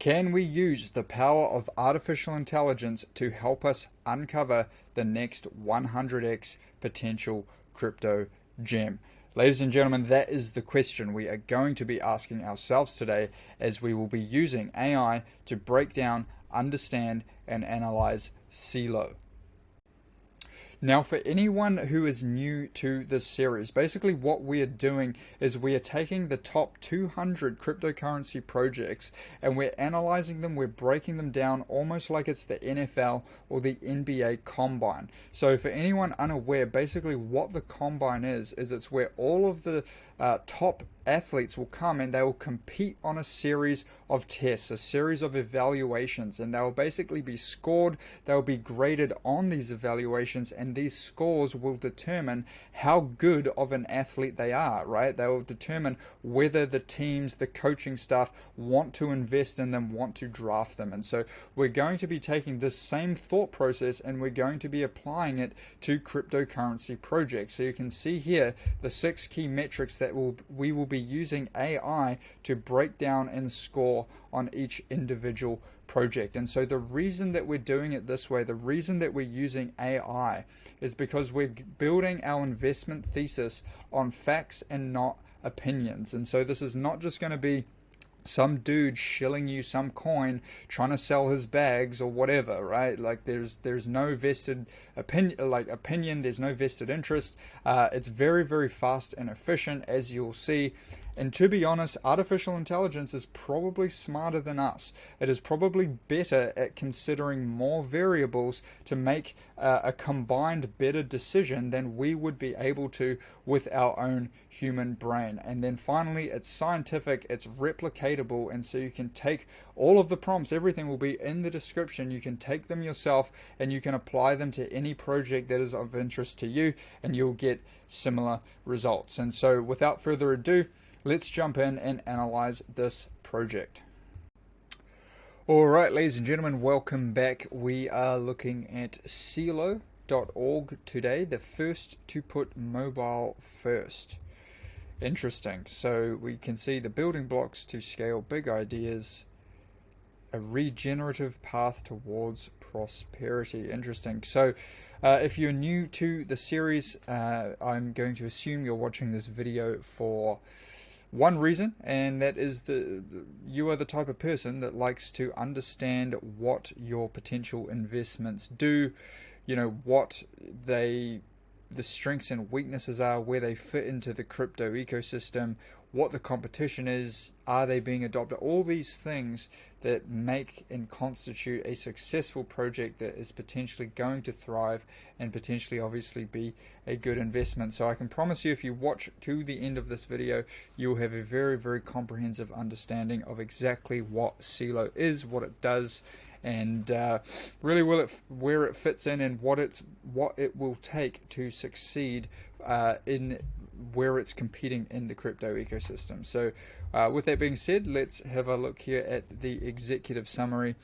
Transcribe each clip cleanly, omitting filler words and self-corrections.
Can we use the power of artificial intelligence to help us uncover the next 100x potential crypto gem? Ladies and gentlemen, that is the question we are going to be asking ourselves today, as we will be using AI to break down, understand, and analyze Celo. Now, for anyone who is new to this series, basically what we are doing is we are taking the top 200 cryptocurrency projects and we're analyzing them, we're breaking them down almost like it's the NFL or the NBA Combine. So for anyone unaware, basically what the Combine is it's where all of the top athletes will come and they will compete on a series of tests, a series of evaluations, and they will basically be scored, they will be graded on these evaluations, and these scores will determine how good of an athlete they are, right? They will determine whether the teams, the coaching staff want to invest in them, want to draft them. And so we're going to be taking this same thought process and we're going to be applying it to cryptocurrency projects. So you can see here the 6 key metrics that we will be using AI to break down and score on each individual project. And so the reason that we're doing it this way, the reason that we're using AI, is because we're building our investment thesis on facts and not opinions. And so this is not just going to be some dude shilling you some coin trying to sell his bags or whatever, right? Like there's no vested opinion, there's no vested interest. It's very, very fast and efficient, as you'll see. And to be honest, artificial intelligence is probably smarter than us. It is probably better at considering more variables to make a combined better decision than we would be able to with our own human brain. And then finally, it's scientific, it's replicatable, and so you can take all of the prompts, everything will be in the description. You can take them yourself and you can apply them to any project that is of interest to you, and you'll get similar results. And so without further ado, let's jump in and analyze this project. Alright, ladies and gentlemen, welcome back. We are looking at Celo.org today, the first to put mobile first. Interesting. So we can see the building blocks to scale big ideas, a regenerative path towards prosperity. Interesting. So if you're new to the series, I'm going to assume you're watching this video for one reason, and that is you are the type of person that likes to understand what your potential investments do, what the strengths and weaknesses are, where they fit into the crypto ecosystem, what the competition is, are they being adopted, all these things that make and constitute a successful project that is potentially going to thrive and potentially obviously be a good investment. So I can promise you, if you watch to the end of this video, you'll have a very, very comprehensive understanding of exactly what Celo is, what it does, and really where it fits in, and what it will take to succeed in where it's competing in the crypto ecosystem. So with that being said, let's have a look here at the executive summary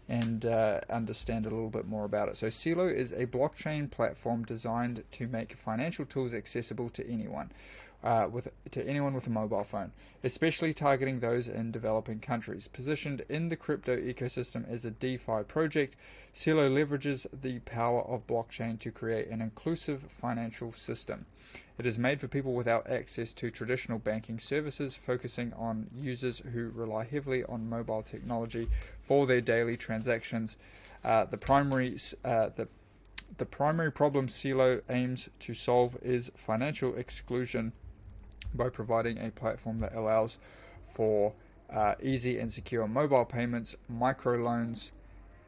and understand a little bit more about it. So Celo is a blockchain platform designed to make financial tools accessible to anyone. With a mobile phone, especially targeting those in developing countries. Positioned in the crypto ecosystem as a DeFi project, Celo leverages the power of blockchain to create an inclusive financial system. It is made for people without access to traditional banking services, focusing on users who rely heavily on mobile technology for their daily transactions. The primary problem Celo aims to solve is financial exclusion by providing a platform that allows for easy and secure mobile payments, microloans,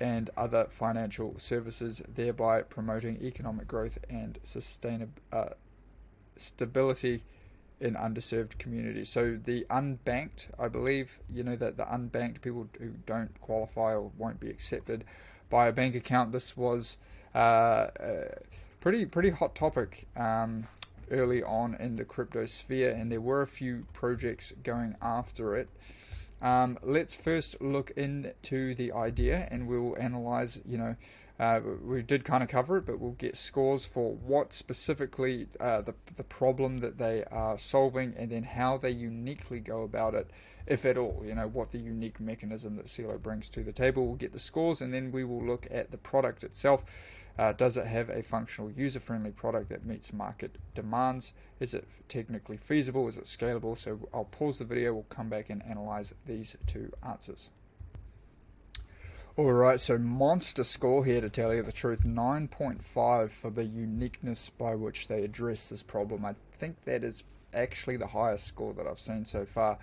and other financial services, thereby promoting economic growth and stability in underserved communities. So the unbanked, I believe, that the unbanked people who don't qualify or won't be accepted by a bank account, this was pretty hot topic early on in the crypto sphere, and there were a few projects going after it. Let's first look into the idea, and we'll analyze We did kind of cover it, but we'll get scores for what specifically the problem that they are solving, and then how they uniquely go about it, if at all. What the unique mechanism that Celo brings to the table. We'll get the scores, and then we will look at the product itself. Does it have a functional, user-friendly product that meets market demands? Is it technically feasible? Is it scalable? So I'll pause the video. We'll come back and analyze these two answers. Alright, so monster score here, to tell you the truth. 9.5 for the uniqueness by which they address this problem. I think that is actually the highest score that I've seen so far.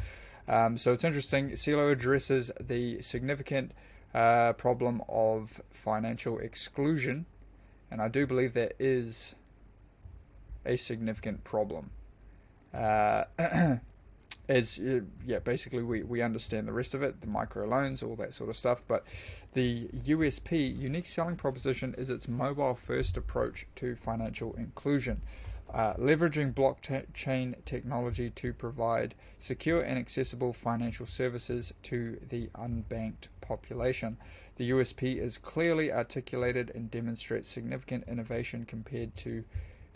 So it's interesting. Celo addresses the significant problem of financial exclusion, and I do believe that is a significant problem. Basically we understand the rest of it, the microloans, all that sort of stuff, but the USP, unique selling proposition, is its mobile first approach to financial inclusion, leveraging blockchain technology to provide secure and accessible financial services to the unbanked population. The USP is clearly articulated and demonstrates significant innovation compared to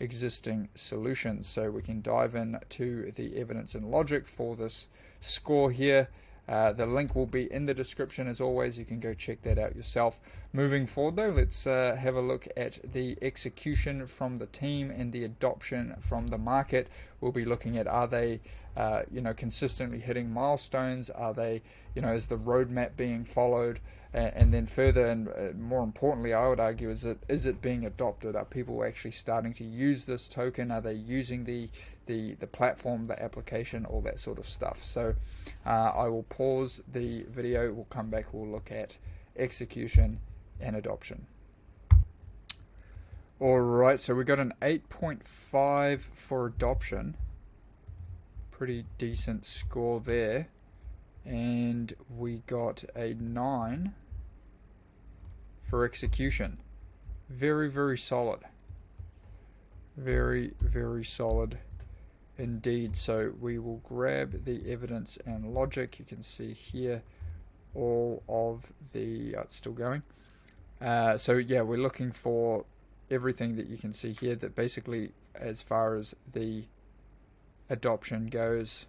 existing solutions. So we can dive into the evidence and logic for this score here. The link will be in the description as always. You can go check that out yourself. Moving forward though, let's have a look at the execution from the team and the adoption from the market. We'll be looking at, are they consistently hitting milestones? Are they, is the roadmap being followed? And then further, and more importantly, I would argue, is it being adopted? Are people actually starting to use this token? Are they using the platform, the application, all that sort of stuff? So I will pause the video. We'll come back. We'll look at execution and adoption. All right, so we got an 8.5 for adoption. Pretty decent score there. And we got a 9 for execution. Very, very solid. Very, very solid indeed. So we will grab the evidence and logic. You can see here all of the, it's still going. So yeah, we're looking for everything that you can see here, that basically, as far as the adoption goes,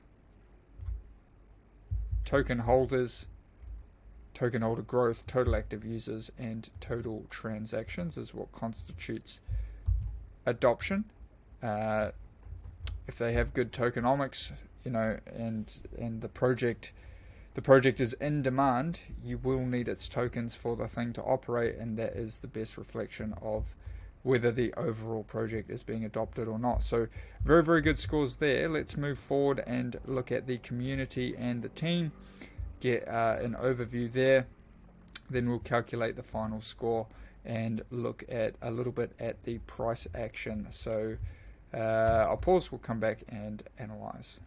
token holders, token holder growth, total active users, and total transactions is what constitutes adoption. If they have good tokenomics, and the project is in demand, you will need its tokens for the thing to operate, and that is the best reflection of whether the overall project is being adopted or not. So very, very good scores there. Let's move forward and look at the community and the team, get an overview there. Then we'll calculate the final score and look at a little bit at the price action. So I'll pause, we'll come back and analyze.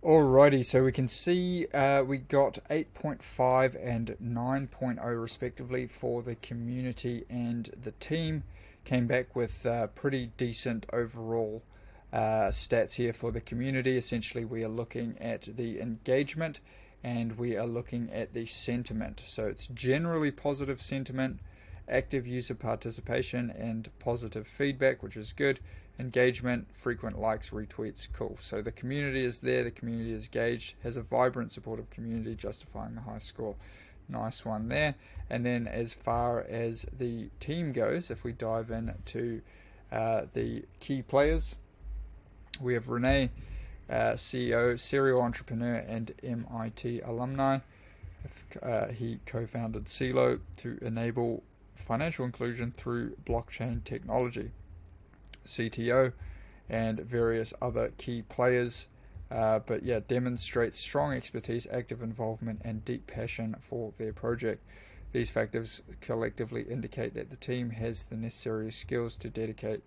Alrighty, so we can see we got 8.5 and 9.0 respectively for the community and the team. Came back with pretty decent overall stats here for the community. Essentially, we are looking at the engagement and we are looking at the sentiment. So it's generally positive sentiment, active user participation, and positive feedback, which is good. Engagement, frequent likes, retweets, cool. So the community is there, the community is engaged, has a vibrant, supportive community, justifying the high score. Nice one there. And then as far as the team goes, if we dive into the key players, we have Renee, CEO, serial entrepreneur, and MIT alumni. He co-founded Celo to enable financial inclusion through blockchain technology. CTO and various other key players, but yeah, demonstrates strong expertise, active involvement, and deep passion for their project. These factors collectively indicate that the team has the necessary skills to dedicate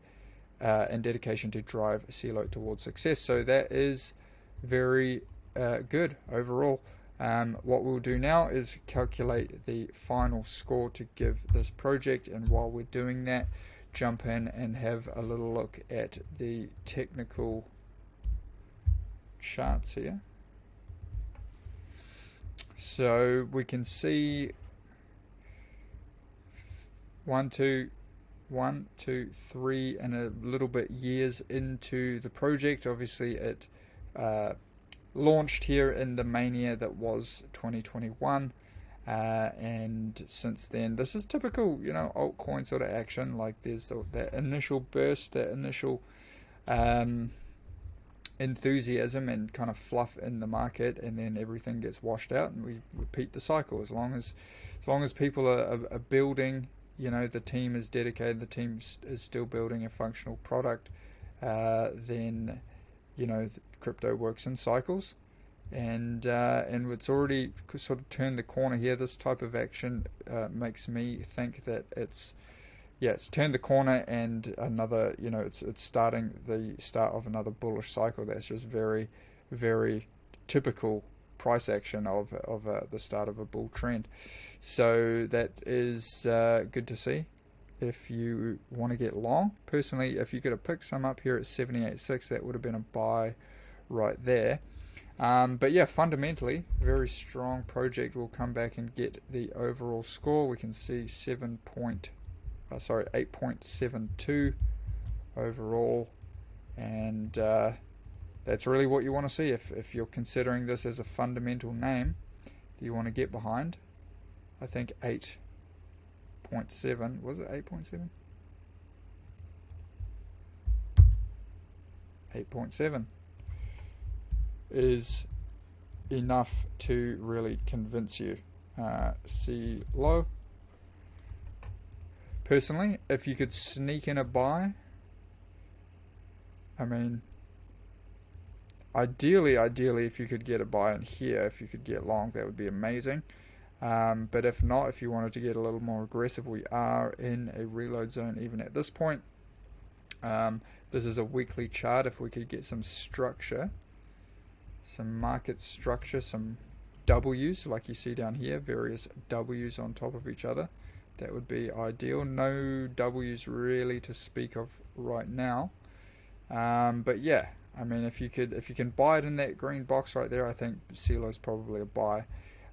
and dedication to drive Celo towards success. So that is very good overall. What we'll do now is calculate the final score to give this project, and while we're doing that, jump in and have a little look at the technical charts here. So we can see one, two, 3 and a little bit years into the project. Obviously, it launched here in the mania that was 2021. And since then, this is typical, altcoin sort of action. Like there's that initial burst, that initial enthusiasm and kind of fluff in the market, and then everything gets washed out, and we repeat the cycle. As long as people are building, the team is dedicated, the team is still building a functional product, then crypto works in cycles. And it's already sort of turned the corner here. This type of action makes me think that it's turned the corner, and another, it's starting the start of another bullish cycle. That's just very, very typical price action of the start of a bull trend. So that is good to see. If you want to get long, personally, if you could have picked some up here at 78.6, that would have been a buy right there. But yeah, fundamentally, very strong project. We'll come back and get the overall score. We can see 8.72 overall, and that's really what you want to see if you're considering this as a fundamental name that you want to get behind. I think 8.7, was it 8.7? 8.7 is enough to really convince you. Celo. Personally, if you could sneak in a buy, I mean, ideally, if you could get a buy in here, if you could get long, that would be amazing. But if not, if you wanted to get a little more aggressive, we are in a reload zone even at this point. This is a weekly chart. If we could get some structure, some market structure, some W's like you see down here, various W's on top of each other, that would be ideal. No W's really to speak of right now, but yeah, I mean, if you can buy it in that green box right there, I think Celo's probably a buy.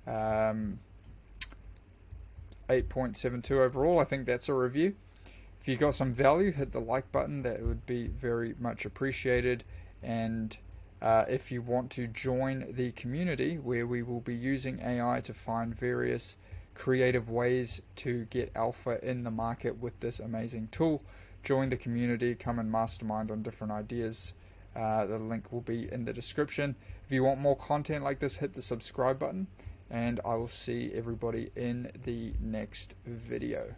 8.72 overall, I think that's a review. If you got some value, hit the like button. That would be very much appreciated. And if you want to join the community, where we will be using AI to find various creative ways to get alpha in the market with this amazing tool, join the community, come and mastermind on different ideas. The link will be in the description. If you want more content like this, hit the subscribe button, and I will see everybody in the next video.